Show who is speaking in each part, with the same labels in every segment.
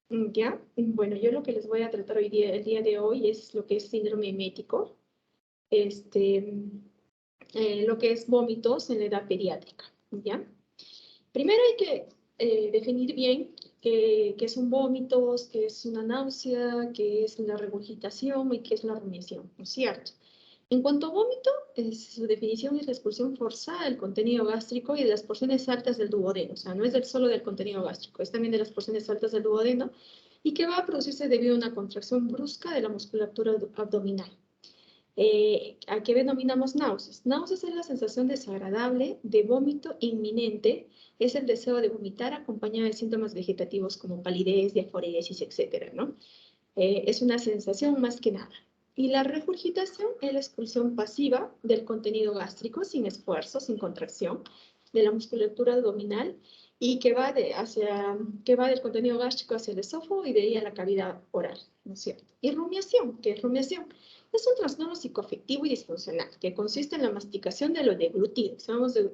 Speaker 1: ¿Ya? Bueno, yo lo que les voy a tratar hoy día, el día de hoy es lo que es síndrome emético, lo que es vómitos en la edad pediátrica, ¿ya? Primero hay que definir bien qué son vómitos, qué es una náusea, qué es la regurgitación y qué es la rumiación, ¿no es cierto? En cuanto a vómito, su definición es la expulsión forzada del contenido gástrico y de las porciones altas del duodeno. O sea, no es solo del contenido gástrico, es también de las porciones altas del duodeno y que va a producirse debido a una contracción brusca de la musculatura abdominal. ¿A qué denominamos náuseas? Náuseas es la sensación desagradable de vómito inminente, es el deseo de vomitar acompañado de síntomas vegetativos como palidez, diaforesis, etcétera, ¿no? Es una sensación más que nada. Y la regurgitación es la expulsión pasiva del contenido gástrico sin esfuerzo, sin contracción, de la musculatura abdominal y que va del contenido gástrico hacia el esófago y de ahí a la cavidad oral, ¿no es cierto? Y rumiación, ¿qué es rumiación? Es un trastorno psicoafectivo y disfuncional que consiste en la masticación de lo deglutido.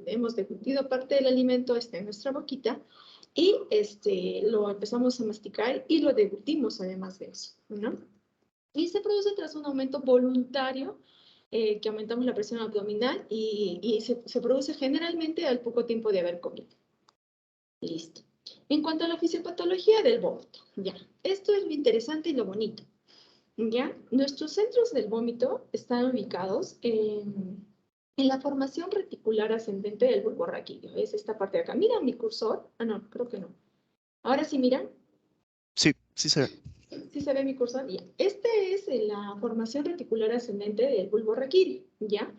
Speaker 1: Hemos deglutido parte del alimento en nuestra boquita y lo empezamos a masticar y lo deglutimos además de eso, ¿no? Y se produce tras un aumento voluntario que aumentamos la presión abdominal y se produce generalmente al poco tiempo de haber comido. Listo. En cuanto a la fisiopatología del vómito, ya, esto es lo interesante y lo bonito, ¿ya? Nuestros centros del vómito están ubicados en la formación reticular ascendente del bulbo raquídeo. Es esta parte de acá. ¿Miran mi cursor? Ah, no, creo que no. Ahora sí, miran.
Speaker 2: Sí, sí se ve.
Speaker 1: Sí se ve mi cursor. Ya. Esta es la formación reticular ascendente del bulbo raquídeo, ¿ya?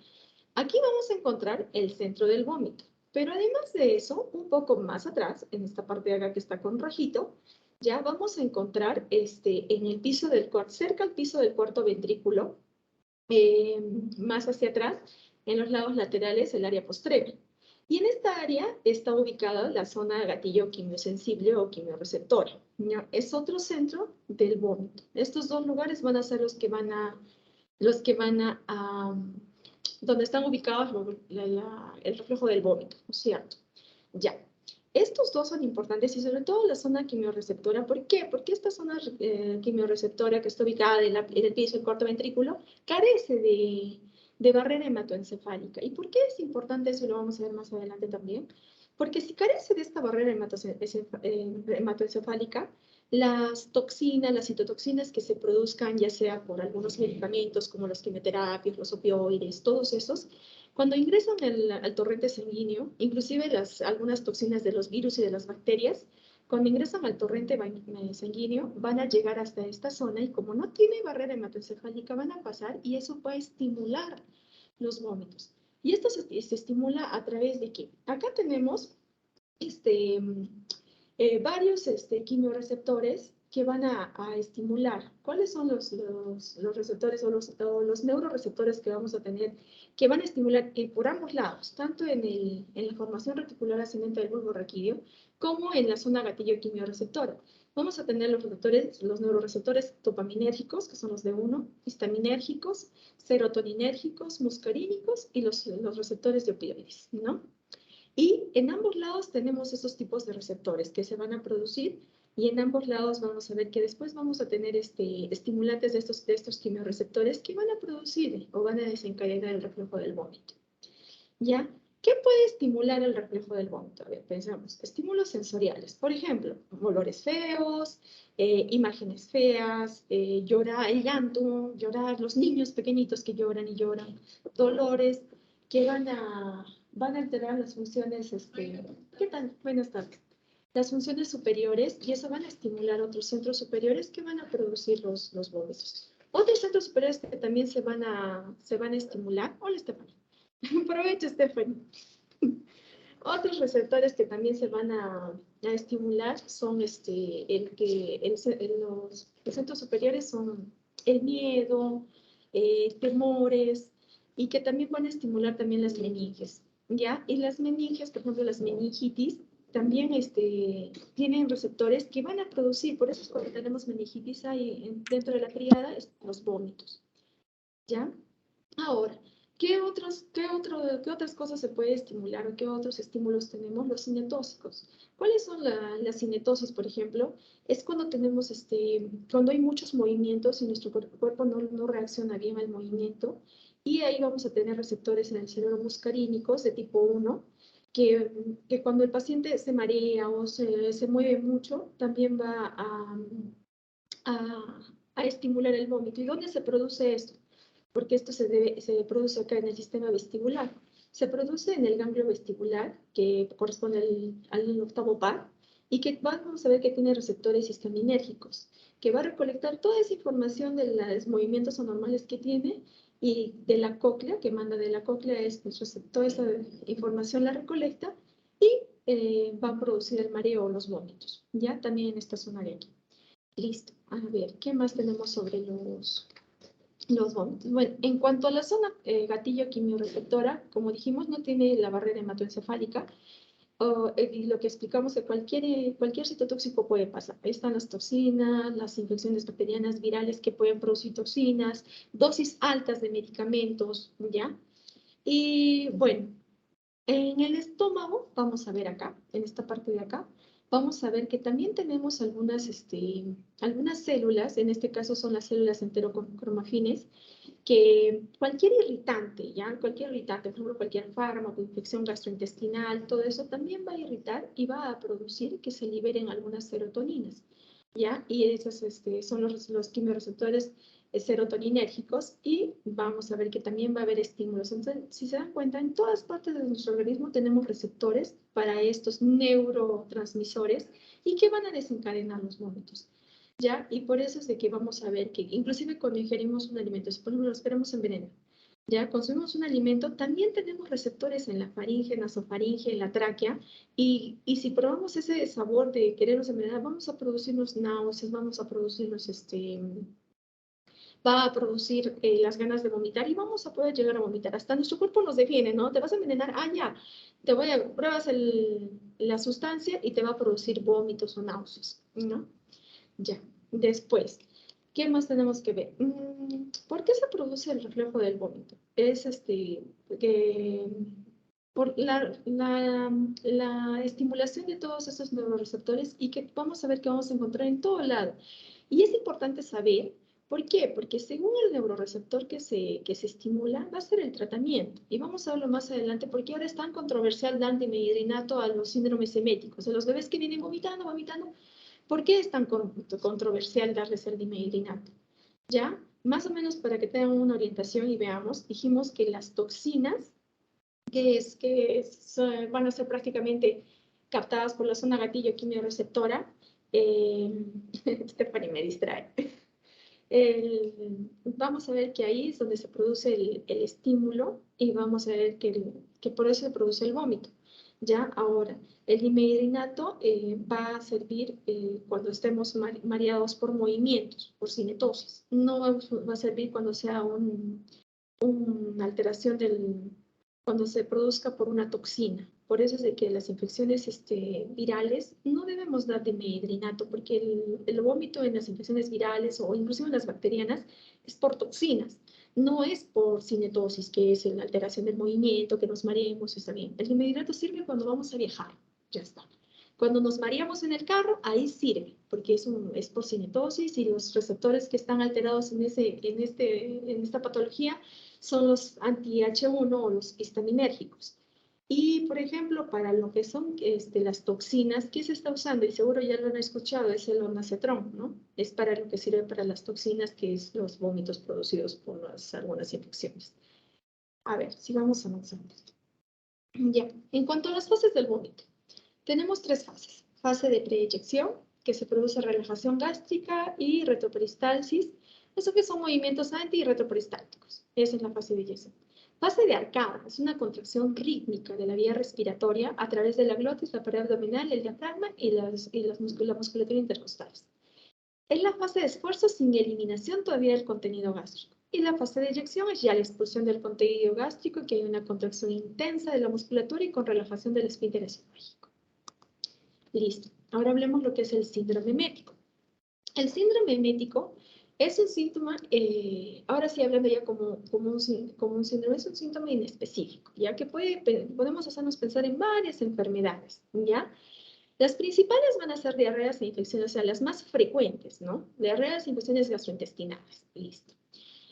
Speaker 1: Aquí vamos a encontrar el centro del vómito. Pero además de eso, un poco más atrás, en esta parte de acá que está con rojito, ya vamos a encontrar en el piso del cerca al piso del cuarto ventrículo, eh, más hacia atrás, en los lados laterales, el área postrera. Y en esta área está ubicada la zona gatillo quimiosensible o quimioreceptora. ¿No? Es otro centro del vómito. Estos dos lugares van a ser donde están ubicados el reflejo del vómito, ¿no es cierto? Ya. Estos dos son importantes y sobre todo la zona quimioreceptora. ¿Por qué? Porque esta zona quimioreceptora que está ubicada en el piso del cuarto ventrículo carece de barrera hematoencefálica. ¿Y por qué es importante eso? Y lo vamos a ver más adelante también. Porque si carece de esta barrera hematoencefálica, las toxinas, las citotoxinas que se produzcan, ya sea por algunos medicamentos como las quimioterapias, los opioides, todos esos, cuando ingresan al torrente sanguíneo, inclusive algunas toxinas de los virus y de las bacterias, cuando ingresan al torrente sanguíneo, van a llegar hasta esta zona y como no tiene barrera hematoencefálica, van a pasar y eso va a estimular los vómitos. Y esto se estimula a través de qué? Acá tenemos este, varios quimioreceptores que van a estimular. ¿Cuáles son los receptores o los neuroreceptores que vamos a tener que van a estimular por ambos lados, tanto en la formación reticular ascendente del bulbo raquídeo como en la zona gatillo quimioreceptora? Vamos a tener los neuroreceptores dopaminérgicos, que son los de 1, histaminérgicos, serotoninérgicos, muscarínicos y los receptores de opioides, ¿no? Y en ambos lados tenemos esos tipos de receptores que se van a producir y en ambos lados vamos a ver que después vamos a tener estimulantes de estos quimioreceptores que van a producir o van a desencadenar el reflejo del vómito. ¿Ya? ¿Qué puede estimular el reflejo del vómito? A ver, pensamos. Estímulos sensoriales. Por ejemplo, olores feos, imágenes feas, llorar, el llanto, llorar, los niños pequeñitos que lloran y lloran, dolores que van a alterar las funciones, ¿qué tal? Buenas tardes. Las funciones superiores y eso van a estimular otros centros superiores que van a producir los vómitos. Otros centros superiores que también se van a estimular. Hola, Estefania. Aprovecho, Stephanie. Otros receptores que también se van a estimular son los centros superiores son el miedo, temores, y que también van a estimular también las meninges, ¿ya? Y las meninges, por ejemplo, las meningitis, también tienen receptores que van a producir, por eso es cuando tenemos meningitis ahí dentro de la criada, los vómitos, ¿ya? Ahora, ¿Qué otras cosas se puede estimular o qué otros estímulos tenemos? Los cinetóxicos. ¿Cuáles son las cinetosis, por ejemplo? Es cuando tenemos, cuando hay muchos movimientos y nuestro cuerpo no reacciona bien al movimiento, y ahí vamos a tener receptores en el cerebro muscarínicos de tipo 1, que cuando el paciente se marea o se mueve mucho, también va a, a estimular el vómito. ¿Y dónde se produce esto? Porque esto se produce acá en el sistema vestibular. Se produce en el ganglio vestibular, que corresponde al octavo par, y que vamos a ver que tiene receptores histaminérgicos, que va a recolectar toda esa información de los movimientos anormales que tiene y de la cóclea, que manda de la cóclea, toda esa información la recolecta y va a producir el mareo o los vómitos, ya también en esta zona de aquí. Listo. A ver, ¿qué más tenemos sobre los vómitos? Bueno, en cuanto a la zona gatillo quimiorreceptora, como dijimos, no tiene la barrera hematoencefálica, y lo que explicamos que cualquier citotóxico puede pasar. Ahí están las toxinas, las infecciones bacterianas virales que pueden producir toxinas, dosis altas de medicamentos, ¿ya? Y bueno, en el estómago, vamos a ver acá, en esta parte de acá, vamos a ver que también tenemos algunas células, en este caso son las células enterocromafines, que cualquier irritante, ¿ya? Cualquier irritante, por ejemplo, cualquier fármaco, infección gastrointestinal, todo eso también va a irritar y va a producir que se liberen algunas serotoninas, ¿ya? Y esos son los quimiorreceptores serotoninérgicos y vamos a ver que también va a haber estímulos. Entonces, si se dan cuenta, en todas partes de nuestro organismo tenemos receptores para estos neurotransmisores y que van a desencadenar los vómitos. ¿Ya? Y por eso es de que vamos a ver que inclusive cuando ingerimos un alimento, si por ejemplo nos queremos envenenar, ¿ya? Consumimos un alimento, también tenemos receptores en la faringe, nasofaringe, en la tráquea, y si probamos ese sabor de querernos envenenar, vamos a producirnos náuseas, vamos a producirnos va a producir las ganas de vomitar y vamos a poder llegar a vomitar. Hasta nuestro cuerpo nos defiende, ¿no? Te vas a envenenar, ya, pruebas la sustancia y te va a producir vómitos o náuseas, ¿no? Ya, después, ¿qué más tenemos que ver? ¿Por qué se produce el reflejo del vómito? Es que por la estimulación de todos esos neuroreceptores y que vamos a ver que vamos a encontrar en todo lado. Y es importante saber, ¿por qué? Porque según el neuroreceptor que se estimula, va a ser el tratamiento. Y vamos a verlo más adelante, porque ahora es tan controversial dar dimedrinato a los síndromes eméticos, a los bebés que vienen vomitando, vomitando. ¿Por qué es tan controversial darles el dimedrinato? ¿Ya? Más o menos para que tengan una orientación y veamos, dijimos que las toxinas, van a ser prácticamente captadas por la zona gatillo quimiorreceptora, Stephanie me distrae. Vamos a ver que ahí es donde se produce el estímulo y vamos a ver que por eso se produce el vómito. Ya, ahora, el dimedrinato va a servir cuando estemos mareados por movimientos, por cinetosis. No va a servir cuando sea una alteración cuando se produzca por una toxina. Por eso es de que las infecciones virales no debemos dar dimedrinato, porque el vómito en las infecciones virales o inclusive en las bacterianas es por toxinas, no es por cinetosis, que es la alteración del movimiento, que nos mareemos, está bien. El dimedrinato sirve cuando vamos a viajar, ya está. Cuando nos mareamos en el carro, ahí sirve, porque es por cinetosis y los receptores que están alterados en esta patología son los anti-H1 o los histaminérgicos. Y, por ejemplo, para lo que son las toxinas, ¿qué se está usando? Y seguro ya lo han escuchado, es el ondansetron, ¿no? Es para lo que sirve para las toxinas, que es los vómitos producidos por algunas infecciones. A ver, sigamos avanzando. Ya, en cuanto a las fases del vómito, tenemos 3 fases. Fase de preyección, que se produce relajación gástrica y retroperistalsis. Eso que son movimientos anti y retroperistálticos. Esa es la fase de eyección. Fase de arcada, es una contracción rítmica de la vía respiratoria a través de la glotis, la pared abdominal, el diafragma y la musculatura intercostales. Es la fase de esfuerzo sin eliminación todavía del contenido gástrico. Y la fase de eyección es ya la expulsión del contenido gástrico, que hay una contracción intensa de la musculatura y con relajación del esfínter esofágico. Listo. Ahora hablemos lo que es el síndrome emético. El síndrome emético Es un síntoma, ahora sí hablando ya como un síndrome, es un síntoma inespecífico, ya que podemos hacernos pensar en varias enfermedades, ¿ya? Las principales van a ser diarreas e infecciones, o sea, las más frecuentes, ¿no? Diarreas e infecciones gastrointestinales, listo.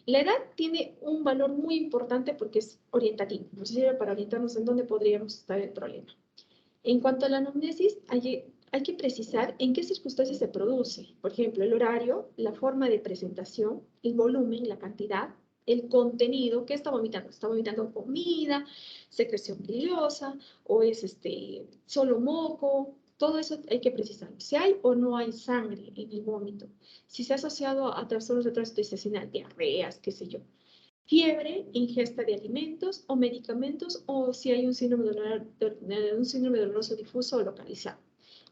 Speaker 1: La edad tiene un valor muy importante porque es orientativo, nos sirve para orientarnos en dónde podríamos estar el problema. En cuanto a la anamnesis, hay que precisar en qué circunstancias se produce. Por ejemplo, el horario, la forma de presentación, el volumen, la cantidad, el contenido. ¿Qué está vomitando? ¿Está vomitando comida, secreción biliosa o es solo moco? Todo eso hay que precisarlo. Si hay o no hay sangre en el vómito. Si se ha asociado a trastornos de tránsito intestinal, diarreas, qué sé yo, fiebre, ingesta de alimentos o medicamentos o si hay un síndrome doloroso difuso o localizado.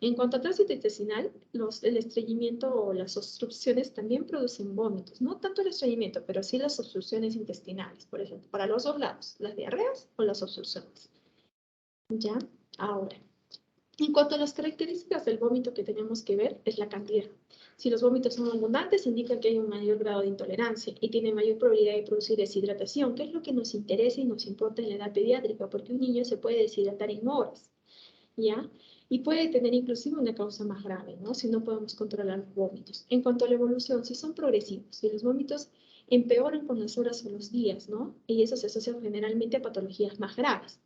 Speaker 1: En cuanto a tránsito intestinal, el estreñimiento o las obstrucciones también producen vómitos. No tanto el estreñimiento, pero sí las obstrucciones intestinales, por ejemplo, para los dos lados, las diarreas o las obstrucciones. ¿Ya? Ahora, en cuanto a las características del vómito que tenemos que ver, es la cantidad. Si los vómitos son abundantes, indica que hay un mayor grado de intolerancia y tiene mayor probabilidad de producir deshidratación, que es lo que nos interesa y nos importa en la edad pediátrica, porque un niño se puede deshidratar en horas, ¿ya? Y puede tener inclusive una causa más grave, ¿no? Si no podemos controlar los vómitos. En cuanto a la evolución, si son progresivos, si los vómitos empeoran con las horas o los días, ¿no? Y eso se asocia generalmente a patologías más graves,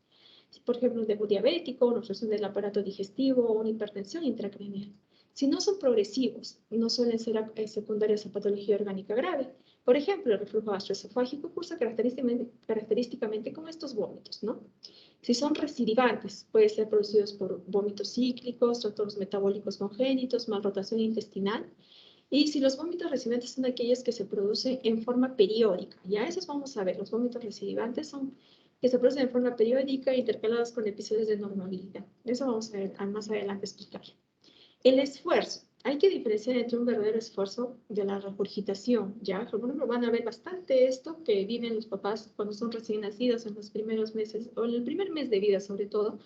Speaker 1: por ejemplo, un diabético, una obstrucción del aparato digestivo o una hipertensión intracraneal. Si no son progresivos, no suelen ser secundarios a patología orgánica grave. Por ejemplo, el reflujo gastroesofágico cursa característicamente con estos vómitos, ¿no? Si son recidivantes, pueden ser producidos por vómitos cíclicos, trastornos metabólicos congénitos, malrotación intestinal. Y si los vómitos recidentes son aquellos que se producen en forma periódica, ya esos vamos a ver, los vómitos recidivantes son que se producen de forma periódica intercalados con episodios de normabilidad. Eso vamos a ver más adelante explicar. El esfuerzo. Hay que diferenciar entre un verdadero esfuerzo de la regurgitación, ¿ya? Por ejemplo, van a ver bastante esto que viven los papás cuando son recién nacidos en los primeros meses, o en el primer mes de vida sobre todo,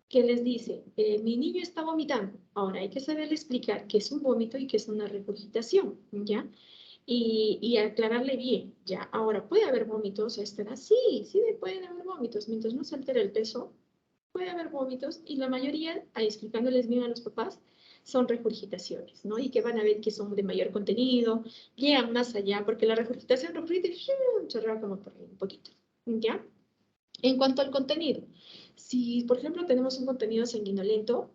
Speaker 1: que les dice, mi niño está vomitando. Ahora hay que saberle explicar qué es un vómito y qué es una regurgitación, ¿ya? Y aclararle bien, ¿ya? Ahora, ¿puede haber vómitos a esta edad? Sí, sí pueden haber vómitos. Mientras no se altere el peso, puede haber vómitos y la mayoría, explicándoles bien a los papás, son regurgitaciones, ¿no? Y que van a ver que son de mayor contenido, llegan más allá, porque la regurgitación chorrea como por ahí un poquito, ¿ya? En cuanto al contenido, si por ejemplo tenemos un contenido sanguinolento,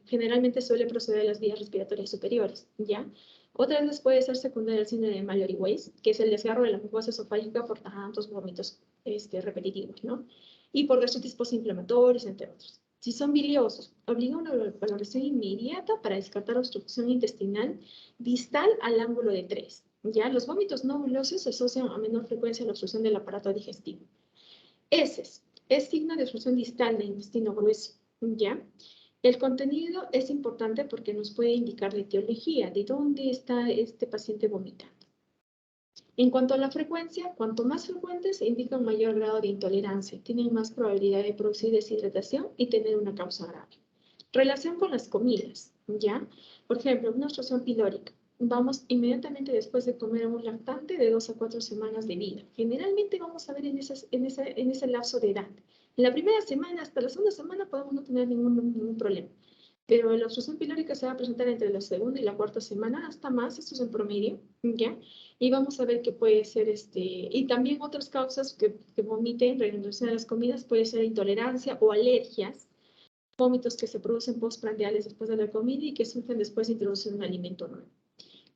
Speaker 1: generalmente suele proceder de las vías respiratorias superiores, ¿ya? Otras veces puede ser secundaria al síndrome de Mallory-Weiss, que es el desgarro de la mucosa esofágica por tantos vómitos repetitivos, ¿no? Y por gastritis postinflamatorios, entre otros. Si son biliosos, obliga a una valoración inmediata para descartar obstrucción intestinal distal al ángulo de 3. ¿Ya? Los vómitos no biliosos se asocian a menor frecuencia a la obstrucción del aparato digestivo. Heces es signo de obstrucción distal del intestino grueso, ¿ya? El contenido es importante porque nos puede indicar la etiología, de dónde está este paciente vomitando. En cuanto a la frecuencia, cuanto más frecuentes, indica un mayor grado de intolerancia, tienen más probabilidad de producir deshidratación y tener una causa grave. Relación con las comidas, ¿ya? Por ejemplo, una obstrucción pilórica. Vamos inmediatamente después de comer a un lactante de 2 a 4 semanas de vida. Generalmente vamos a ver en ese lapso de edad. En la primera semana hasta la segunda semana podemos no tener ningún problema. Pero la obstrucción pilórica se va a presentar entre la segunda y la cuarta semana, hasta más, esto es en promedio, ¿ya? Y vamos a ver que puede ser, y también otras causas que vomiten, reducción de las comidas, puede ser intolerancia o alergias, vómitos que se producen postprandiales después de la comida y que surgen después de introducir un alimento nuevo.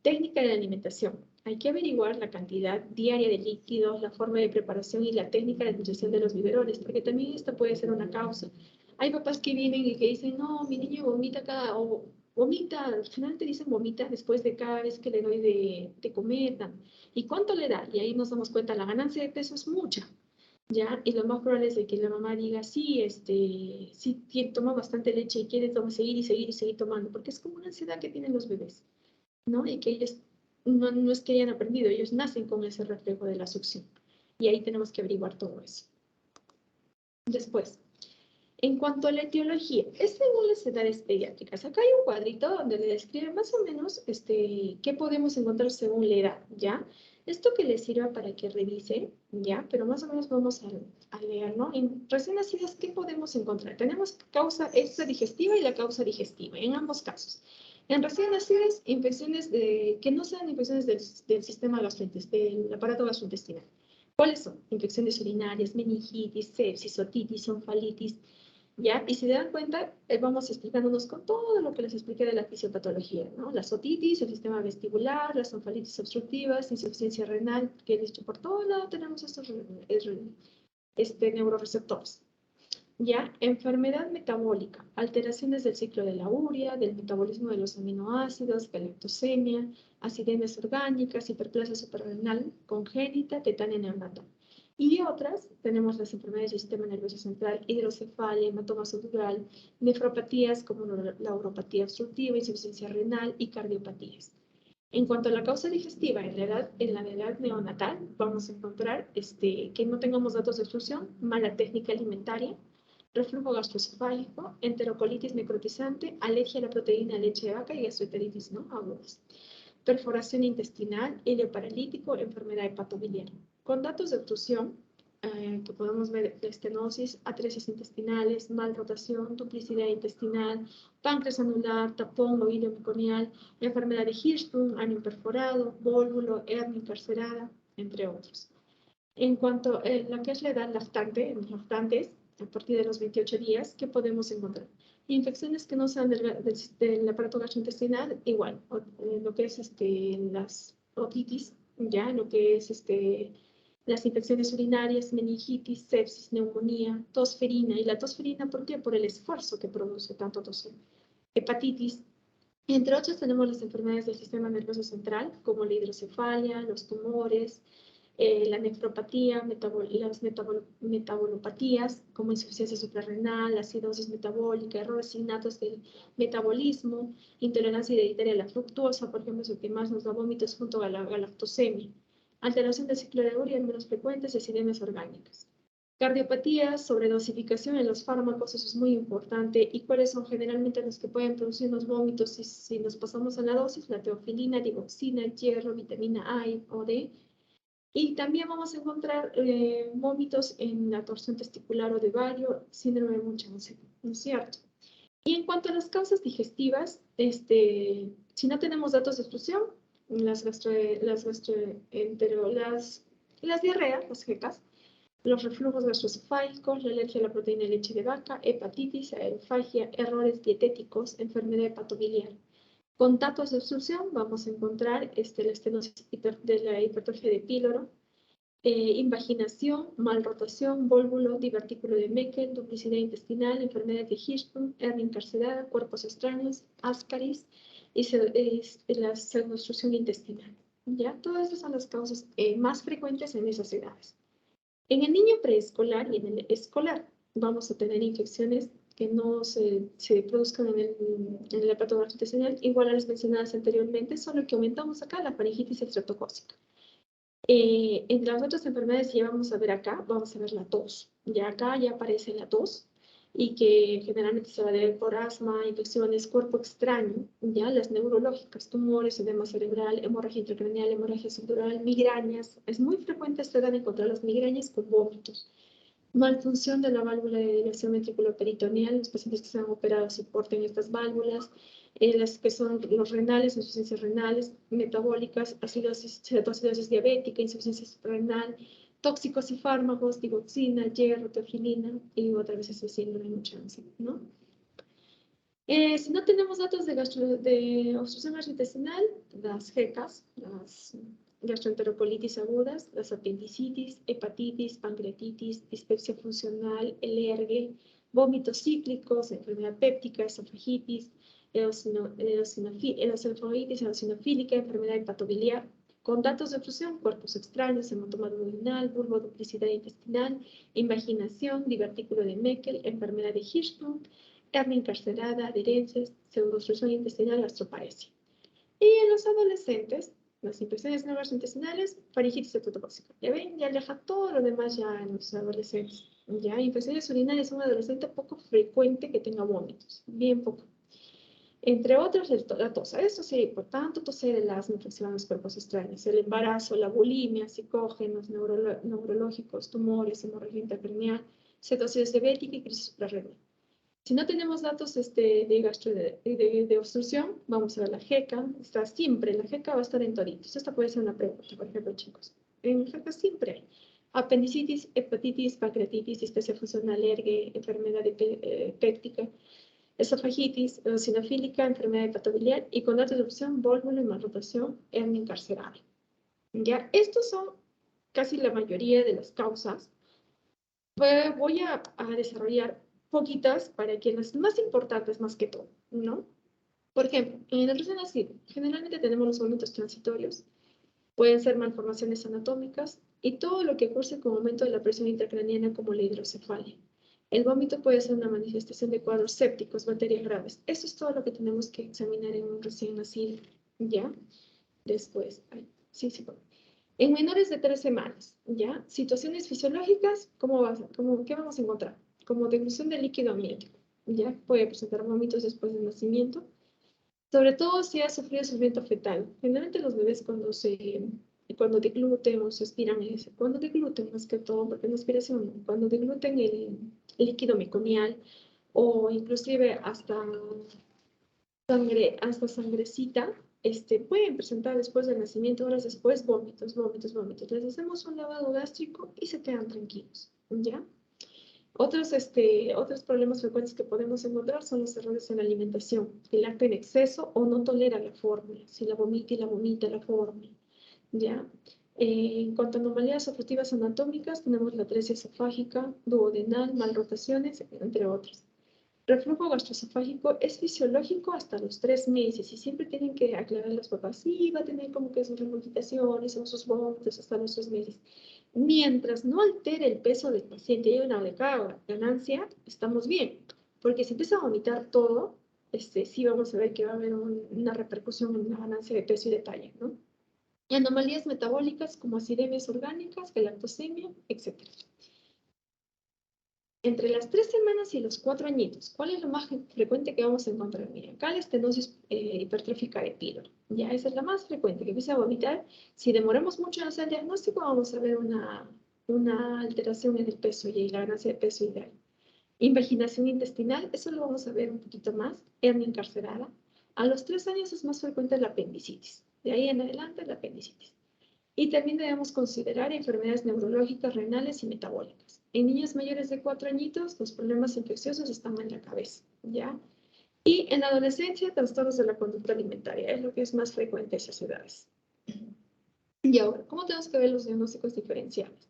Speaker 1: Técnica de alimentación. Hay que averiguar la cantidad diaria de líquidos, la forma de preparación y la técnica de nutrición de los biberones, porque también esta puede ser una causa. Hay papás que vienen y que dicen, no, mi niño vomita o vomita, al final te dicen vomita después de cada vez que le doy de comer. ¿Y cuánto le da? Y ahí nos damos cuenta, la ganancia de peso es mucha. ¿Ya? Y lo más probable es de que la mamá diga, sí, sí toma bastante leche y quiere seguir y seguir y seguir tomando, porque es como una ansiedad que tienen los bebés, ¿no? Y que ellos no es que hayan aprendido, ellos nacen con ese reflejo de la succión. Y ahí tenemos que averiguar todo eso. Después, En cuanto a la etiología, es según las edades pediátricas. Acá hay un cuadrito donde le describe más o menos qué podemos encontrar según la edad, ¿ya? Esto que les sirva para que revisen, ¿ya? Pero más o menos vamos a leer, ¿no? En recién nacidas, ¿qué podemos encontrar? Tenemos causa extradigestiva y la causa digestiva, en ambos casos. En recién nacidas, infecciones que no sean infecciones del sistema gastrointestinal, del aparato gastrointestinal. ¿Cuáles son? Infecciones urinarias, meningitis, sepsis, otitis, onfalitis, ¿ya? Y si se dan cuenta, vamos explicándonos con todo lo que les expliqué de la fisiopatología, ¿no? Las otitis, el sistema vestibular, las onfalitis obstructivas, insuficiencia renal, que he dicho por todo lado tenemos estos neuroreceptores, ¿ya? Enfermedad metabólica, alteraciones del ciclo de la urea, del metabolismo de los aminoácidos, galactosemia, acidemias orgánicas, hiperplasia suprarrenal congénita, tetania neonatal. Y otras, tenemos las enfermedades del sistema nervioso central, hidrocefalia, hematoma subdural, nefropatías como la uropatía obstructiva, insuficiencia renal y cardiopatías. En cuanto a la causa digestiva, en la edad neonatal, vamos a encontrar que no tengamos datos de obstrucción, mala técnica alimentaria, reflujo gastroesofágico, enterocolitis necrotizante, alergia a la proteína de leche de vaca y gastroenteritis, ¿no? Agudas. Perforación intestinal, hilo paralítico, enfermedad hepatobiliar. Con datos de obstrucción, que podemos ver estenosis, atresis intestinales, malrotación, duplicidad intestinal, páncreas anular, tapón o hilo meconial, enfermedad de Hirschsprung, ano perforado, vólvulo, hernia encarcerada, entre otros. En cuanto a lo que es la edad lactante, en los lactantes, a partir de los 28 días, ¿qué podemos encontrar? Infecciones que no sean del aparato gastrointestinal, igual, lo que es las otitis, ya, lo que es las infecciones urinarias, meningitis, sepsis, neumonía, tosferina. ¿Y la tosferina por qué? Por el esfuerzo que produce tanto toser. Hepatitis. Entre otras tenemos las enfermedades del sistema nervioso central, como la hidrocefalia, los tumores, la nefropatía, las metabolopatías, como insuficiencia suprarrenal, acidosis metabólica, errores innatos del metabolismo, intolerancia hereditaria a la fructosa, por ejemplo, es el que más nos da vómitos junto a la galactosemia. Alteración del ciclo de urea menos frecuentes, acidemias orgánicas. Cardiopatías, sobredosificación en los fármacos, eso es muy importante. ¿Y cuáles son generalmente los que pueden producir los vómitos si nos pasamos a la dosis? La teofilina, digoxina, hierro, vitamina A o D. Y también vamos a encontrar vómitos en la torsión testicular o de Vario, síndrome de Munchausen, ¿no es cierto? Y en cuanto a las causas digestivas, si no tenemos datos de exclusión, las diarreas, las GECAS, los reflujos gastroesofágicos, la alergia a la proteína de leche de vaca, hepatitis, aerofagia, errores dietéticos, enfermedad hepatobiliar. Con datos de obstrucción vamos a encontrar la estenosis de la hipertrofia de píloro, invaginación, malrotación, vólvulo, divertículo de Meckel, duplicidad intestinal, enfermedad de Hirschsprung, hernia encarcerada, cuerpos extraños, ascaris y la pseudoobstrucción intestinal. ¿Ya? Todas esas son las causas más frecuentes en esas edades. En el niño preescolar y en el escolar vamos a tener infecciones que no se produzcan en el aparato gastrointestinal, igual a las mencionadas anteriormente, solo que aumentamos acá la faringitis estreptocócica. Entre las otras enfermedades que ya vamos a ver acá, vamos a ver la tos. Ya acá ya aparece la tos y que generalmente se va a deber por asma, infecciones, cuerpo extraño, ya las neurológicas, tumores, edema cerebral, hemorragia intracraneal, hemorragia subdural, migrañas. Es muy frecuente esta edad encontrar las migrañas con vómitos. Malfunción de la válvula de dilatación ventriculoperitoneal, los pacientes que se han operado y porten estas válvulas, las que son los renales, insuficiencias renales, metabólicas, cetoacidosis diabética, insuficiencia renal, tóxicos y fármacos, digoxina, hierro, teofilina y otras veces el síndrome de Munchausen, ¿no? Si no tenemos datos de obstrucción gastrointestinal, las GECAS, las gastroenterocolitis agudas, las apendicitis, hepatitis, pancreatitis, dispepsia funcional, el ERG, vómitos cíclicos, enfermedad péptica, esofagitis, eosinofilis, eosinofílica, enfermedad hepatobiliar, con datos de obstrucción, cuerpos extraños, hematoma duodenal, bulbo, duplicidad intestinal, invaginación, divertículo de Meckel, enfermedad de Hirschsprung, hernia encarcelada, adherencias, pseudoobstrucción intestinal, gastroparesia. Y en los adolescentes, las infecciones no gastrointestinales, faringitis estreptocócica. Ya ven, ya aleja todo lo demás ya en los adolescentes. Ya, infecciones urinarias es un adolescente poco frecuente que tenga vómitos, bien poco. Entre otros, la tos. Esto sí, por tanto, toser, el asma, infección en los cuerpos extraños, el embarazo, la bulimia, psicógenos, neurológicos, tumores, hemorragia intracraneal, cetosis diabética y crisis suprarrenal. Si no tenemos datos de obstrucción, vamos a ver la JECA. Está siempre, la JECA va a estar en toditos. Esta puede ser una pregunta, por ejemplo, chicos. En JECA siempre hay apendicitis, hepatitis, pancreatitis, displasia funcional, alergia, enfermedad péptica, esofagitis, eosinofílica, enfermedad hepatobiliar y con datos de opción, válvula y malrotación, hernia encarcerada. ¿Ya? Estos son casi la mayoría de las causas. Voy a desarrollar poquitas para que las más importantes más que todo, ¿no? Por ejemplo, en el recién nacido, generalmente tenemos los vómitos transitorios, pueden ser malformaciones anatómicas y todo lo que curse con aumento de la presión intracraniana como la hidrocefalia. El vómito puede ser una manifestación de cuadros sépticos, bacterias graves. Eso es todo lo que tenemos que examinar en un recién nacido, ¿ya? Después, sí, sí. En menores de 3 semanas, ¿ya? Situaciones fisiológicas, ¿qué vamos a encontrar? Como deglución de líquido amniótico, ¿ya? Puede presentar vómitos después del nacimiento, sobre todo si ha sufrido sufrimiento fetal. Generalmente los bebés cuando degluten o se aspiran, cuando degluten más que todo, porque no aspiración, no, cuando degluten el líquido meconial o inclusive hasta sangrecita, pueden presentar después del nacimiento, horas después, vómitos, vómitos, vómitos. Les hacemos un lavado gástrico y se quedan tranquilos, ¿ya? Otros problemas frecuentes que podemos encontrar son los errores en la alimentación. El lacta en exceso o no tolera la fórmula. Si la vomita y la vomita la fórmula, ¿ya? En cuanto a anomalías obstructivas anatómicas, tenemos la atresia esofágica, duodenal, malrotaciones, entre otras. Reflujo gastroesofágico es fisiológico hasta los 3 meses y siempre tienen que aclarar las papás. Sí, va a tener como que sus regurgitaciones o sus vómitos hasta los 3 meses. Mientras no altere el peso del paciente y hay una adecuada ganancia, estamos bien. Porque si empieza a vomitar todo, sí vamos a ver que va a haber una repercusión en la ganancia de peso y de talla, ¿no? Y anomalías metabólicas como acidemias orgánicas, galactosemia, etc. Entre las 3 semanas y los 4 añitos, ¿cuál es lo más frecuente que vamos a encontrar? Mira, acá la estenosis hipertrófica de pílora. Ya, esa es la más frecuente, que empieza a vomitar. Si demoramos mucho en hacer el diagnóstico, vamos a ver una alteración en el peso y la ganancia de peso ideal. Invaginación intestinal, eso lo vamos a ver un poquito más. Hernia encarcerada. A los 3 años es más frecuente la apendicitis. De ahí en adelante la apendicitis. Y también debemos considerar enfermedades neurológicas, renales y metabólicas. En niños mayores de 4 añitos, los problemas infecciosos están en la cabeza, ¿ya? Y en la adolescencia, trastornos de la conducta alimentaria, es lo que es más frecuente en esas edades. Y ahora, ¿cómo tenemos que ver los diagnósticos diferenciales?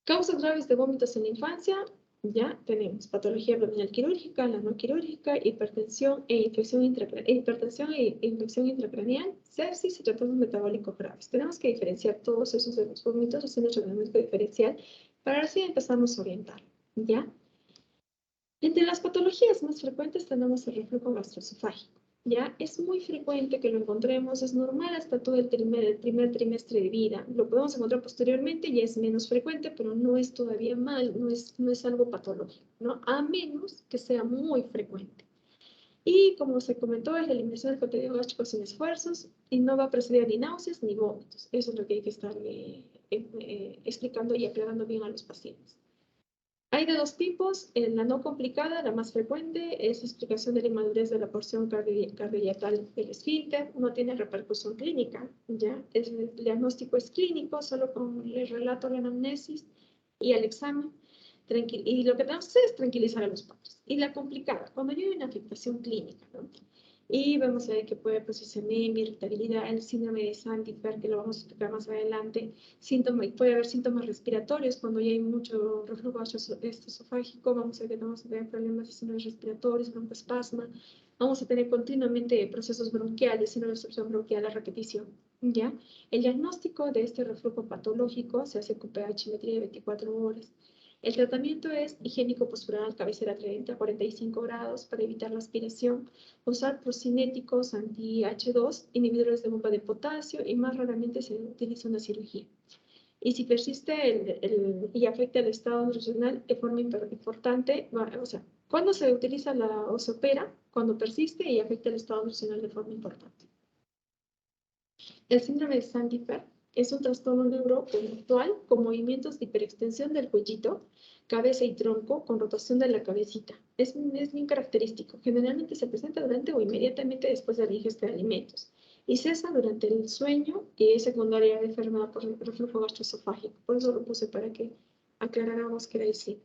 Speaker 1: Causas graves de vómitos en la infancia, ya tenemos patología abdominal quirúrgica, la no quirúrgica, hipertensión e infección intracraneal, sepsis y trastornos metabólicos graves. Tenemos que diferenciar todos esos de los vómitos, hacer nuestro diagnóstico diferencial para así empezarnos a orientar, ¿ya? Entre las patologías más frecuentes tenemos el reflujo gastroesofágico. Ya es muy frecuente que lo encontremos, es normal hasta todo el primer trimestre de vida. Lo podemos encontrar posteriormente, ya es menos frecuente, pero no es todavía mal, no es algo patológico, ¿no? A menos que sea muy frecuente. Y como se comentó, es la eliminación del contenido gástrico sin esfuerzos y no va a preceder ni náuseas ni vómitos. Eso es lo que hay que estar explicando y aclarando bien a los pacientes. Hay de dos tipos, la no complicada, la más frecuente, es explicación de la inmadurez de la porción cardioyatal del esfínter, no tiene repercusión clínica, ¿ya? El diagnóstico es clínico, solo con el relato, la anamnesis y el examen. Y lo que tenemos que hacer es tranquilizar a los padres. Y la complicada, cuando hay una afectación clínica, ¿no? Y vamos a ver que puede producirse anemia, irritabilidad, el síndrome de Sandifer, que lo vamos a explicar más adelante. Puede haber síntomas respiratorios cuando ya hay mucho reflujo esofágico. Vamos a ver que vamos a tener problemas de síndromes respiratorios, broncoespasma. Vamos a tener continuamente procesos bronquiales, síndrome de obstrucción bronquial a repetición. ¿Ya? El diagnóstico de este reflujo patológico se hace con pH-metría de 24 horas. El tratamiento es higiénico postural, cabecera 30 a 45 grados para evitar la aspiración, usar procinéticos anti-H2, inhibidores de bomba de potasio y más raramente se utiliza una cirugía. Y si persiste y afecta el estado nutricional de forma importante, o sea, ¿cuándo se utiliza o se opera? Cuando persiste y afecta el estado nutricional de forma importante. El síndrome de Sandifer es un trastorno neuroconductual con movimientos de hiperextensión del cuellito, cabeza y tronco con rotación de la cabecita. Es bien característico. Generalmente se presenta durante o inmediatamente después de la ingesta de alimentos y cesa durante el sueño y es secundaria de enfermedad por reflujo gastroesofágico. Por eso lo puse para que aclaráramos que era el sí.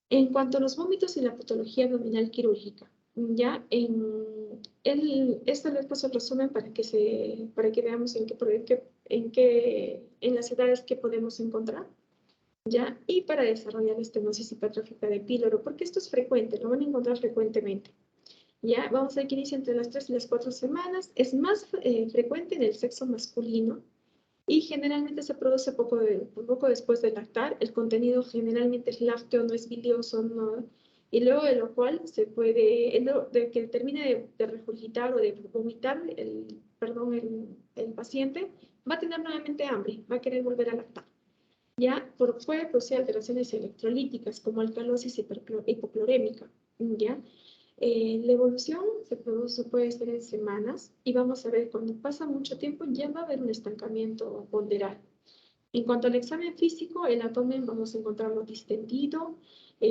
Speaker 1: En cuanto a los vómitos y la patología abdominal quirúrgica, ya esta les paso el resumen para que veamos en las edades que podemos encontrar, ya, y para desarrollar estenosis hipertrófica de píloro, porque esto es frecuente, lo van a encontrar frecuentemente. Ya, vamos a ver que inicia entre las 3 y las 4 semanas, es más frecuente en el sexo masculino, y generalmente se produce poco después de lactar. El contenido generalmente es lácteo, no es bilioso, no, y luego de lo cual de que termine de regurgitar o de vomitar el paciente, va a tener nuevamente hambre, va a querer volver a lactar. Ya puede producir alteraciones electrolíticas como alcalosis hipoclorémica, ¿ya? La evolución puede ser en semanas y vamos a ver, cuando pasa mucho tiempo ya va a haber un estancamiento ponderal. En cuanto al examen físico, el abdomen vamos a encontrarlo distendido,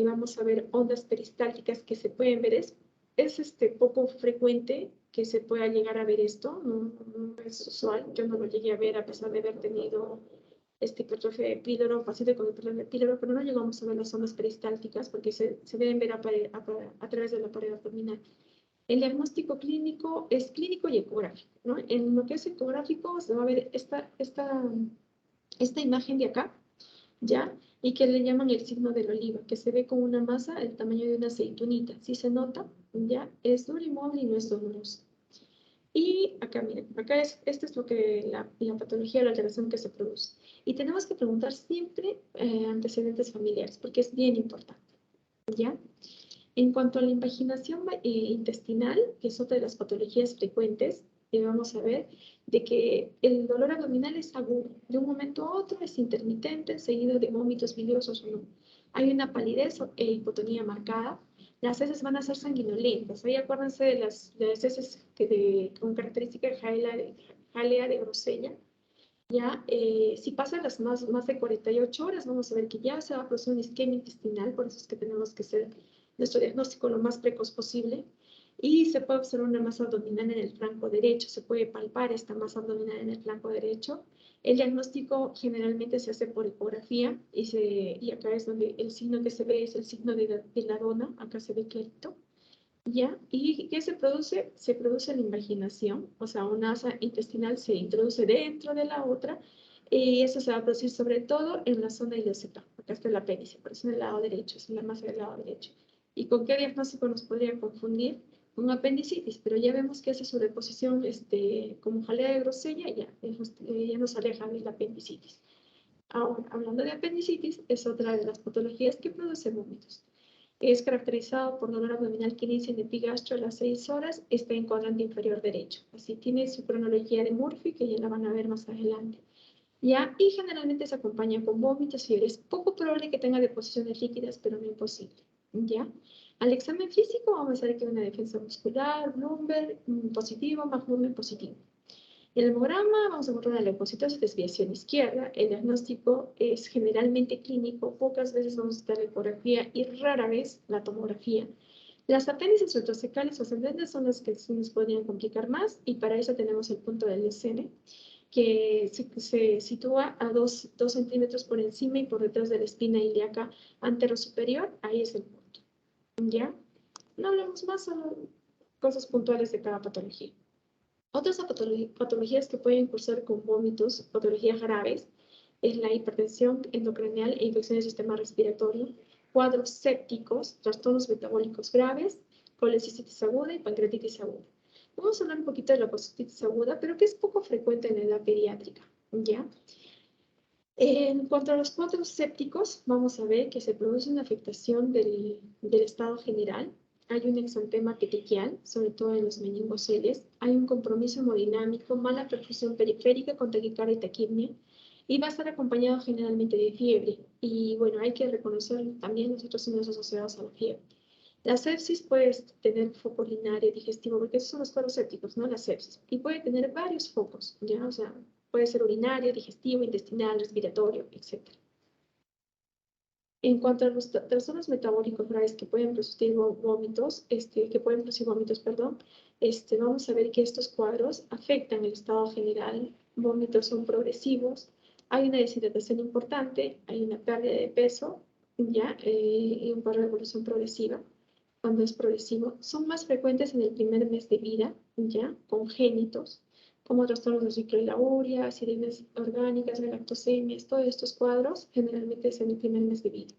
Speaker 1: vamos a ver ondas peristálticas que se pueden ver. Es poco frecuente que se pueda llegar a ver esto, no es usual, yo no lo llegué a ver a pesar de haber tenido hipertrofia de píloro, paciente con hipertrofia de píloro, pero no llegamos a ver las ondas peristálticas porque se deben ver a través de la pared abdominal. El diagnóstico clínico es clínico y ecográfico, ¿no? En lo que es ecográfico se va a ver esta imagen de acá, ¿ya? Y que le llaman el signo del oliva, que se ve como una masa del tamaño de una aceitunita. Si se nota, ¿ya? Es duro y móvil y no es doloroso. Y acá, miren, acá esto es lo que la patología o la alteración que se produce. Y tenemos que preguntar siempre antecedentes familiares, porque es bien importante, ¿ya? En cuanto a la invaginación intestinal, que es otra de las patologías frecuentes, vamos a ver de que el dolor abdominal es agudo. De un momento a otro es intermitente, seguido de vómitos biliosos o no. Hay una palidez e hipotonía marcada. Las heces van a ser sanguinolentas. Ahí acuérdense de las heces con característica de jalea de grosella. Ya, si pasan las más de 48 horas, vamos a ver que ya se va a producir una isquemia intestinal, por eso es que tenemos que hacer nuestro diagnóstico lo más precoz posible. Y se puede observar una masa abdominal en el flanco derecho, se puede palpar esta masa abdominal en el flanco derecho. El diagnóstico generalmente se hace por ecografía y acá es donde el signo que se ve es el signo de la dona, acá se ve clarito. ¿Ya? ¿Y qué se produce? Se produce la invaginación, o sea, una asa intestinal se introduce dentro de la otra y eso se va a producir sobre todo en la zona ileocecal. Acá está el apéndice, por eso en el lado derecho, es la masa del lado derecho. ¿Y con qué diagnóstico nos podría confundir? Con apendicitis, pero ya vemos que esa sobreposición como jalea de grosella ya nos aleja de la apendicitis. Ahora, hablando de apendicitis, es otra de las patologías que produce vómitos. Es caracterizado por dolor abdominal que inicia en epigastro a las 6 horas, está en cuadrante inferior derecho. Así tiene su cronología de Murphy, que ya la van a ver más adelante. ¿Ya? Y generalmente se acompaña con vómitos, fiebre. Es poco probable que tenga deposiciones líquidas, pero no imposible. ¿Ya? Al examen físico vamos a ver que hay una defensa muscular, Bloomberg positivo, McNulman positivo. En el hemograma vamos a encontrar una leucocitosis, desviación izquierda. El diagnóstico es generalmente clínico, pocas veces vamos a estar la ecografía y rara vez la tomografía. Las apéndices retrosecales o ascendentes son las que sí nos podrían complicar más y para eso tenemos el punto del SN que se sitúa a 2 centímetros por encima y por detrás de la espina ilíaca anterosuperior. Ahí es el punto. ¿Ya? No hablamos más, solo cosas puntuales de cada patología. Otras patologías que pueden cursar con vómitos, patologías graves, es la hipertensión endocrinal e infección del sistema respiratorio, cuadros sépticos, trastornos metabólicos graves, colecistitis aguda y pancreatitis aguda. Vamos a hablar un poquito de la colecistitis aguda, pero que es poco frecuente en la edad pediátrica, ¿ya? En cuanto a los cuadros sépticos, vamos a ver que se produce una afectación del estado general. Hay un exantema petequial, sobre todo en los meningoceles. Hay un compromiso hemodinámico, mala perfusión periférica con taquicardia y taquipnea. y va a estar acompañado generalmente de fiebre. Y bueno, hay que reconocer también los otros signos asociados a la fiebre. La sepsis puede tener foco urinario, digestivo, porque esos son los cuadros sépticos, ¿no? La sepsis. Y puede tener varios focos, ¿ya? O sea, puede ser urinario, digestivo, intestinal, respiratorio, etc. En cuanto a los trastornos metabólicos graves que pueden producir vómitos, perdón, vamos a ver que estos cuadros afectan el estado general. Vómitos son progresivos, hay una deshidratación importante, hay una pérdida de peso, ¿ya? Y un cuadro de evolución progresiva. Cuando es progresivo, son más frecuentes en el primer mes de vida, ¿ya? Congénitos, como trastornos de ciclo de la urea, acidemias orgánicas, galactosemias, todos estos cuadros generalmente es en el primer mes de vida.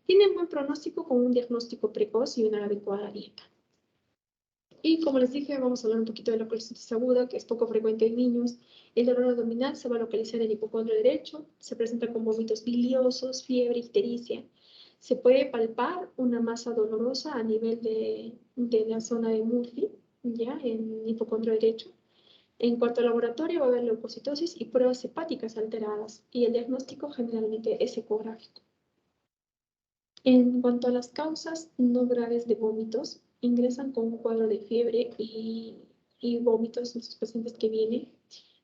Speaker 1: Tienen buen pronóstico con un diagnóstico precoz y una adecuada dieta. Y como les dije, vamos a hablar un poquito de la colestitis aguda, que es poco frecuente en niños. El dolor abdominal se va a localizar en el hipocondrio derecho, se presenta con vómitos biliosos, fiebre, ictericia. Se puede palpar una masa dolorosa a nivel de la zona de Murphy, ya, en el hipocondrio derecho. En cuanto al laboratorio, va a haber leucocitosis y pruebas hepáticas alteradas, y el diagnóstico generalmente es ecográfico. En cuanto a las causas no graves de vómitos, ingresan con un cuadro de fiebre y vómitos en los pacientes que vienen.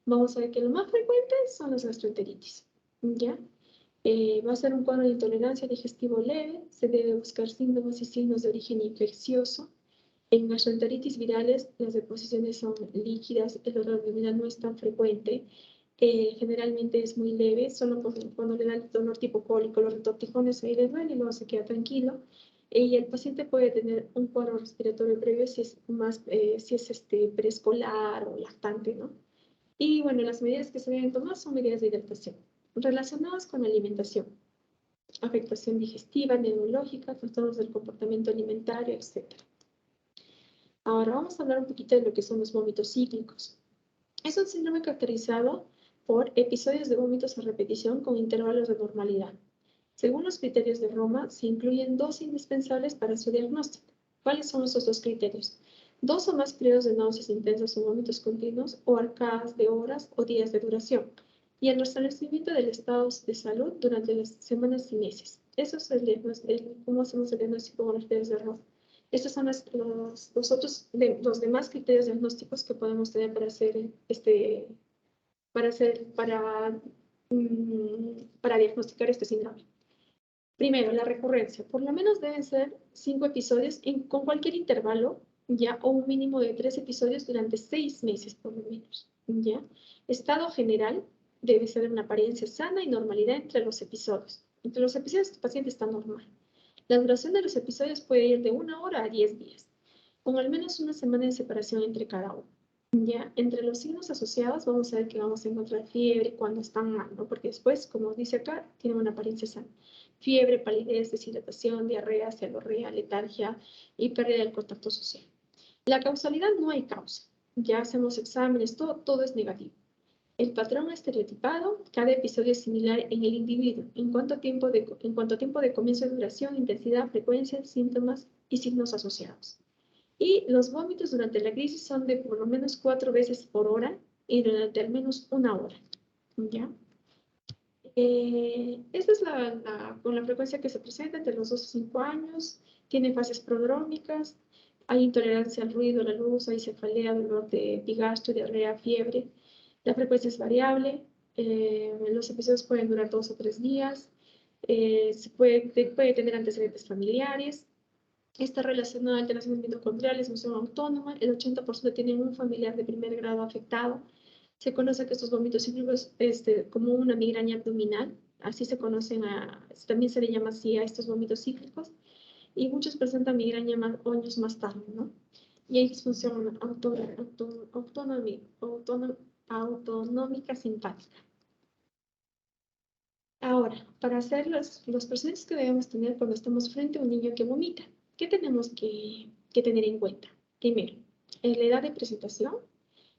Speaker 1: Vamos a ver que lo más frecuente son las gastroenteritis, ¿ya? Va a ser un cuadro de intolerancia digestivo leve, se debe buscar síntomas y signos de origen infeccioso. En gastroenteritis virales, las deposiciones son líquidas, el dolor abdominal no es tan frecuente, generalmente es muy leve, solo cuando le da el dolor tipo cólico, los retortijones ahí le duele y luego se queda tranquilo. Y el paciente puede tener un cuadro respiratorio previo si es preescolar o lactante, ¿no? Y bueno, las medidas que se deben tomar son medidas de hidratación relacionadas con la alimentación, afectación digestiva, neurológica, trastornos del comportamiento alimentario, etc. Ahora vamos a hablar un poquito de lo que son los vómitos cíclicos. Es un síndrome caracterizado por episodios de vómitos a repetición con intervalos de normalidad. Según los criterios de Roma, se incluyen dos indispensables para su diagnóstico. ¿Cuáles son esos dos criterios? 2 o más periodos de náuseas intensas o vómitos continuos o arcadas de horas o días de duración. Y el restablecimiento del estado de salud durante las semanas y meses. Eso es cómo hacemos el diagnóstico con los criterios de Roma. Estos son los demás criterios diagnósticos que podemos tener para diagnosticar este síndrome. Primero, la recurrencia. Por lo menos deben ser 5 episodios con cualquier intervalo, ¿ya? O un mínimo de 3 episodios durante 6 meses, por lo menos, ¿ya? Estado general debe ser una apariencia sana y normalidad entre los episodios. Entre los episodios, el paciente está normal. La duración de los episodios puede ir de 1 hora a 10 días, con al menos una semana de separación entre cada uno. Ya, entre los signos asociados vamos a ver que vamos a encontrar fiebre cuando están mal, ¿no? Porque después, como dice acá, tienen una apariencia sana. Fiebre, palidez, deshidratación, diarrea, cialorrea, letargia y pérdida del contacto social. La causalidad no hay causa. Ya hacemos exámenes, todo es negativo. El patrón estereotipado, cada episodio es similar en el individuo, en cuanto a tiempo de comienzo de duración, intensidad, frecuencia, síntomas y signos asociados. Y los vómitos durante la crisis son de por lo menos 4 veces por hora y durante al menos 1 hora. ¿Ya? Esta es con la frecuencia que se presenta entre los 2 y 5 años, tiene fases prodrómicas, hay intolerancia al ruido, a la luz, hay cefalea, dolor de epigastro, diarrea, fiebre. La frecuencia es variable, los episodios pueden durar 2 o 3 días, puede tener antecedentes familiares, está relacionada a alteraciones mitocondriales, función autónoma, el 80% tienen un familiar de primer grado afectado. Se conoce que estos vómitos cíclicos como una migraña abdominal, así se conocen, también se le llama así a estos vómitos cíclicos, y muchos presentan migraña años más tarde, ¿no? Y hay disfunción autonómica simpática. Ahora, para hacer los procedimientos que debemos tener cuando estamos frente a un niño que vomita, ¿qué tenemos que tener en cuenta? Primero, la edad de presentación,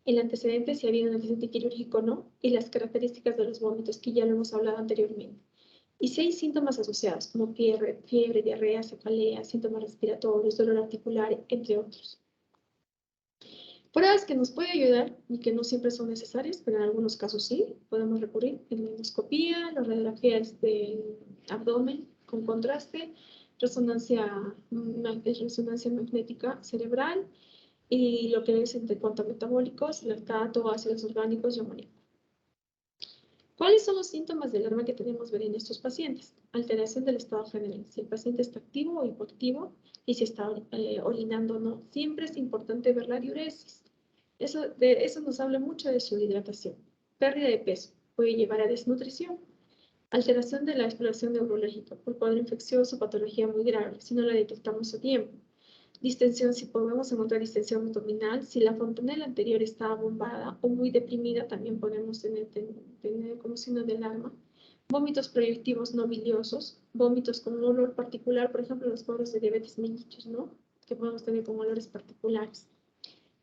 Speaker 1: el antecedente, si ha habido un antecedente quirúrgico o no, y las características de los vómitos, que ya lo hemos hablado anteriormente. Y si hay síntomas asociados, como fiebre, diarrea, cefalea, síntomas respiratorios, dolor articular, entre otros. Pruebas que nos pueden ayudar y que no siempre son necesarias, pero en algunos casos sí, podemos recurrir en la endoscopía, la radiografía del abdomen con contraste, resonancia magnética cerebral y lo que es en cuanto a metabólicos, lactato, ácidos orgánicos y amoníaco. ¿Cuáles son los síntomas de alarma que tenemos ver en estos pacientes? Alteración del estado general. Si el paciente está activo o hipoactivo y si está orinando o no. Siempre es importante ver la diuresis. Eso nos habla mucho de su hidratación. Pérdida de peso. Puede llevar a desnutrición. Alteración de la exploración neurológica por cuadro infeccioso, patología muy grave, si no la detectamos a tiempo. Distensión, si podemos encontrar distensión abdominal, si la fontanela anterior está bombada o muy deprimida, también podemos tener como signo de alarma. Vómitos proyectivos no biliosos, vómitos con un olor particular, por ejemplo, los cuadros de diabetes mellitus, ¿no? Que podemos tener con olores particulares.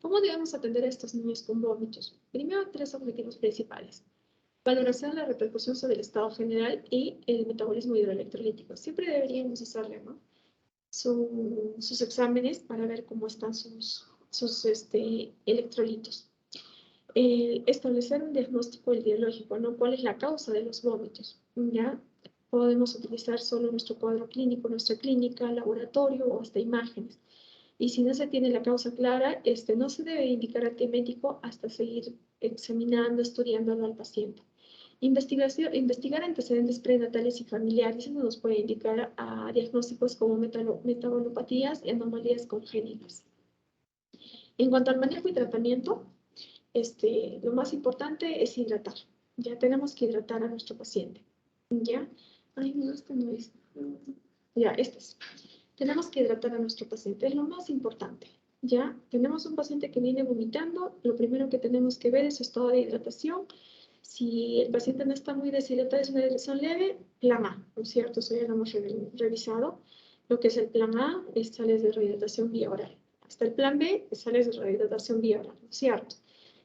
Speaker 1: ¿Cómo debemos atender a estos niños con vómitos? Primero, 3 objetivos principales. Valoración de la repercusión sobre el estado general y el metabolismo hidroelectrolítico. Siempre deberíamos hacerle, ¿no? Sus exámenes para ver cómo están sus electrolitos. Establecer un diagnóstico etiológico, ¿no? ¿Cuál es la causa de los vómitos? ¿Ya? Podemos utilizar solo nuestro cuadro clínico, nuestra clínica, laboratorio o hasta imágenes. Y si no se tiene la causa clara, no se debe indicar antiemético hasta seguir examinando, estudiándolo al paciente. Investigar antecedentes prenatales y familiares nos puede indicar a diagnósticos como metabolopatías y anomalías congénitas. En cuanto al manejo y tratamiento, lo más importante es hidratar. Ya tenemos que hidratar a nuestro paciente. ¿Ya? Ay, no, no es. Ya, este es. Tenemos que hidratar a nuestro paciente, es lo más importante. ¿Ya? Tenemos un paciente que viene vomitando, lo primero que tenemos que ver es su estado de hidratación. Si el paciente no está muy deshidratado, es una deshidratación leve, plan A, ¿no es cierto? Eso ya lo hemos revisado. Lo que es el plan A es sales de rehidratación vía oral. Hasta el plan B es sales de rehidratación vía oral, ¿no es cierto?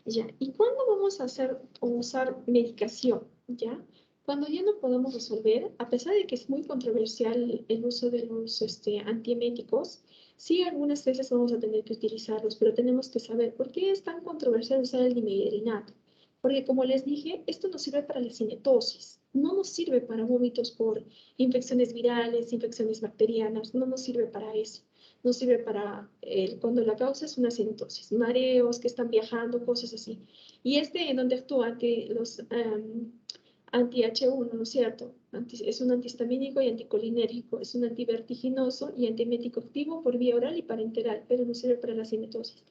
Speaker 1: Ya. ¿Y cuándo vamos a hacer o usar medicación? ¿Ya? Cuando ya no podemos resolver, a pesar de que es muy controversial el uso de los antieméticos, sí, algunas veces vamos a tener que utilizarlos, pero tenemos que saber por qué es tan controversial usar el dimidrinato. Porque como les dije, esto nos sirve para la cinetosis, no nos sirve para vómitos por infecciones virales, infecciones bacterianas, no nos sirve para eso. Nos sirve para cuando la causa es una cinetosis, mareos que están viajando, cosas así. Y en donde actúa los anti-H1, ¿no es cierto? Es un antihistamínico y anticolinérgico, es un antivertiginoso y antiemético activo por vía oral y parenteral, pero no sirve para la cinetosis.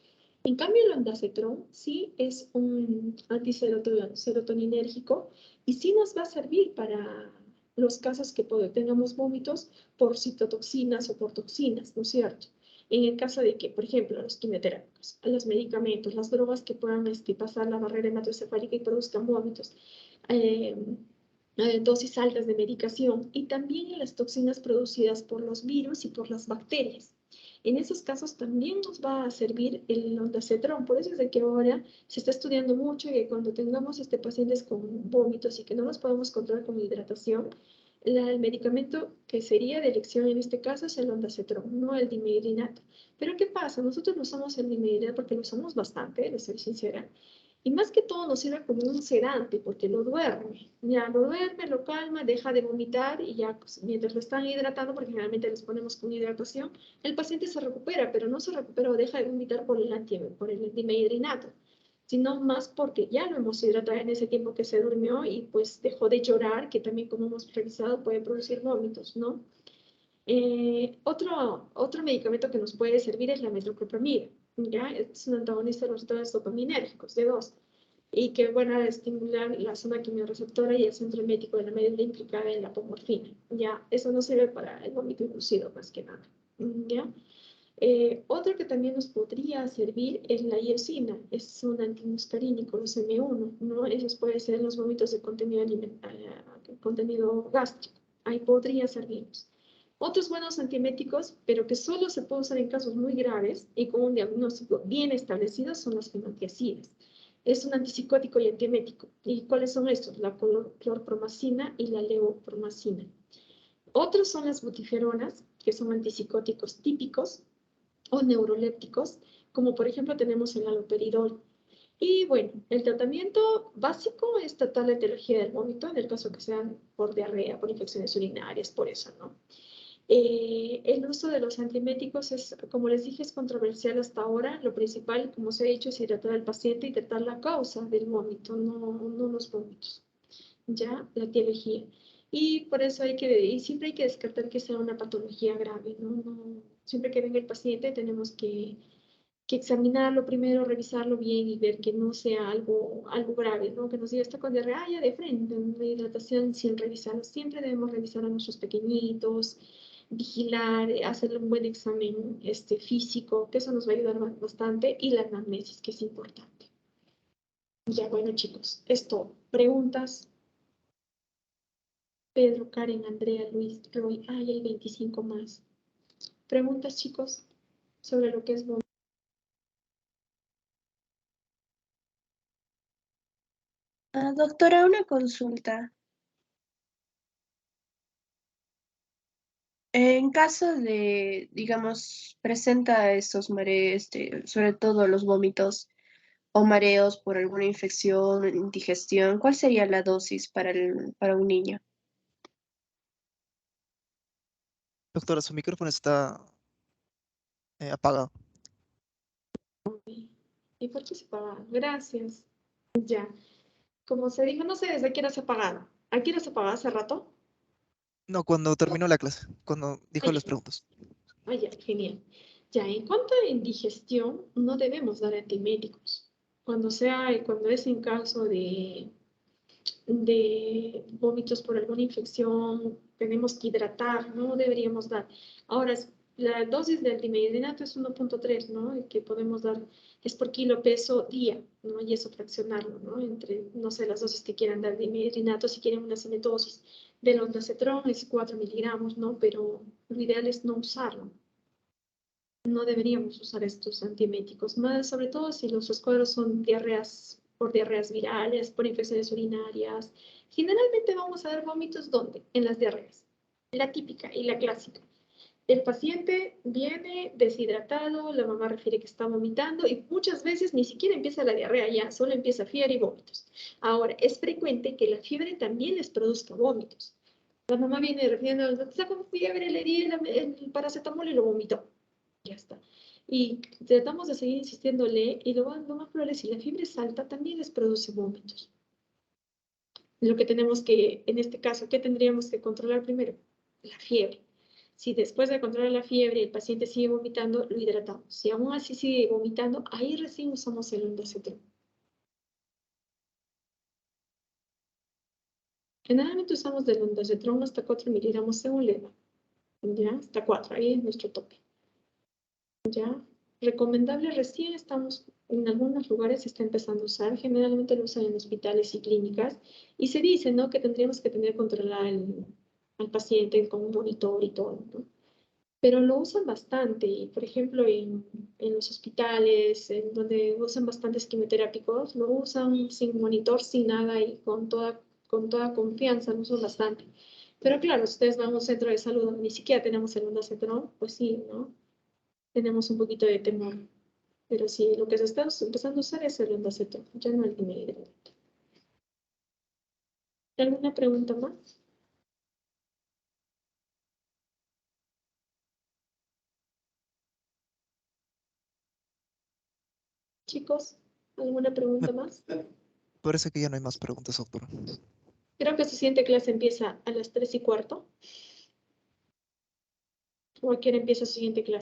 Speaker 1: En cambio, el ondansetron sí es un antiserotoninérgico y sí nos va a servir para los casos que tengamos vómitos por citotoxinas o por toxinas, ¿no es cierto? En el caso de que, por ejemplo, los quimioterápicos, los medicamentos, las drogas que puedan pasar la barrera hematoencefálica y produzcan vómitos, eh, dosis altas de medicación y también en las toxinas producidas por los virus y por las bacterias. En esos casos también nos va a servir el ondansetron. Por eso es de que ahora se está estudiando mucho y que cuando tengamos pacientes con vómitos y que no los podemos controlar con hidratación, el medicamento que sería de elección en este caso es el ondansetron, no el dimidrinato. Pero ¿qué pasa? Nosotros no usamos el dimidrinato porque lo usamos bastante, les soy sincera. Y más que todo nos sirve como un sedante porque lo duerme. Ya lo duerme, lo calma, deja de vomitar y ya pues, mientras lo están hidratando, porque generalmente les ponemos con hidratación, el paciente se recupera, pero no se recupera o deja de vomitar por el dimedrinato, sino más porque ya lo hemos hidratado en ese tiempo que se durmió y pues dejó de llorar, que también como hemos revisado puede producir vómitos, ¿no? Otro medicamento que nos puede servir es la metoclopramida, ¿ya? Es un antagonista de los receptores dopaminérgicos de 2 y que van a estimular la zona quimiorreceptora y el centro emético de la médula implicada en la apomorfina, ¿ya? Eso no sirve para el vómito inducido más que nada, ¿ya? Otro que también nos podría servir es la hioscina, es un antimuscarínico, los M1, ¿no? Esos pueden ser los vómitos de contenido gástrico, ahí podría servirnos. Otros buenos antieméticos, pero que solo se puede usar en casos muy graves y con un diagnóstico bien establecido, son los fenotiacidas. Es un antipsicótico y antiemético. ¿Y cuáles son estos? La clorpromacina y la levopromacina. Otros son las butiferonas, que son antipsicóticos típicos o neurolépticos, como por ejemplo tenemos el haloperidol. Y bueno, el tratamiento básico es tratar la etiología del vómito, en el caso que sean por diarrea, por infecciones urinarias, por eso, ¿no? El uso de los antieméticos es, como les dije, es controversial hasta ahora. Lo principal, como se ha dicho, es hidratar al paciente y tratar la causa del vómito, no los vómitos, ya la etiología. Y por eso y siempre hay que descartar que sea una patología grave, ¿no? Siempre que venga el paciente tenemos que examinarlo primero, revisarlo bien y ver que no sea algo grave, ¿no? Que nos diga está con diarrea, ya de frente, una hidratación sin revisarlo. Siempre debemos revisar a nuestros pequeñitos, vigilar, hacerle un buen examen físico, que eso nos va a ayudar bastante, y la anamnesis, que es importante. Ya, bueno, chicos, esto, preguntas. Pedro, Karen, Andrea, Luis, Roy, hay 25 más. Preguntas, chicos, sobre lo que es vómito.
Speaker 3: Doctora, una consulta. En caso de, digamos, presenta estos mareos, sobre todo los vómitos o mareos por alguna infección, indigestión, ¿cuál sería la dosis para un niño?
Speaker 2: Doctora, su micrófono está apagado.
Speaker 1: ¿Y por qué se apagaron? Gracias. Ya. Como se dijo, no sé desde qué hora se apagaron. ¿A qué hora se apagó hace rato?
Speaker 2: No, cuando terminó la clase, cuando dijo las preguntas.
Speaker 1: Ya, genial. Ya, en cuanto a indigestión, no debemos dar antiméticos. Cuando es en caso de vómitos por alguna infección, tenemos que hidratar, no deberíamos dar. Ahora, la dosis de antimedrinato es 1.3, ¿no? El que podemos dar es por kilo peso día, ¿no? Y eso fraccionarlo, ¿no? Entre, no sé, las dosis que quieran dar de medrinato, si quieren una semitosis del ondansetron es 4 miligramos, ¿no? Pero lo ideal es no usarlo. No deberíamos usar estos antieméticos, más sobre todo si los cuadros son diarreas, por diarreas virales, por infecciones urinarias. Generalmente vamos a dar vómitos, ¿dónde? En las diarreas. La típica y la clásica. El paciente viene deshidratado, la mamá refiere que está vomitando y muchas veces ni siquiera empieza la diarrea ya, solo empieza fiebre y vómitos. Ahora, es frecuente que la fiebre también les produzca vómitos. La mamá viene refiriendo, está con fiebre, le di el paracetamol y lo vomitó. Ya está. Y tratamos de seguir insistiéndole y lo más probable es si la fiebre es alta también les produce vómitos. Lo que tenemos que, en este caso, ¿qué tendríamos que controlar primero? La fiebre. Si después de controlar la fiebre el paciente sigue vomitando, lo hidratamos. Si aún así sigue vomitando, ahí recién usamos el ondansetron. Generalmente usamos del ondansetron hasta 4 miligramos según la edad. ¿Ya? Hasta 4, ahí es nuestro tope. ¿Ya? Recomendable recién estamos, en algunos lugares se está empezando a usar, generalmente lo usan en hospitales y clínicas, y se dice, ¿no? Que tendríamos que tener controlado al paciente con un monitor y todo, ¿no? Pero lo usan bastante, y por ejemplo en los hospitales, en donde usan bastantes quimioterápicos, lo usan sin monitor, sin nada y con toda confianza, lo usan bastante. Pero claro, si ustedes van a un centro de salud donde ni siquiera tenemos el ondansetron, pues sí, ¿no? Tenemos un poquito de temor. Pero sí, lo que se está empezando a usar es el ondansetron, ya no el diminuido. ¿Alguna pregunta más? Chicos, ¿alguna
Speaker 2: Me
Speaker 1: pregunta más?
Speaker 2: parece que ya no hay más preguntas, doctora.
Speaker 1: Creo que su siguiente clase empieza a las 3:15. ¿O a qué hora empieza su siguiente clase?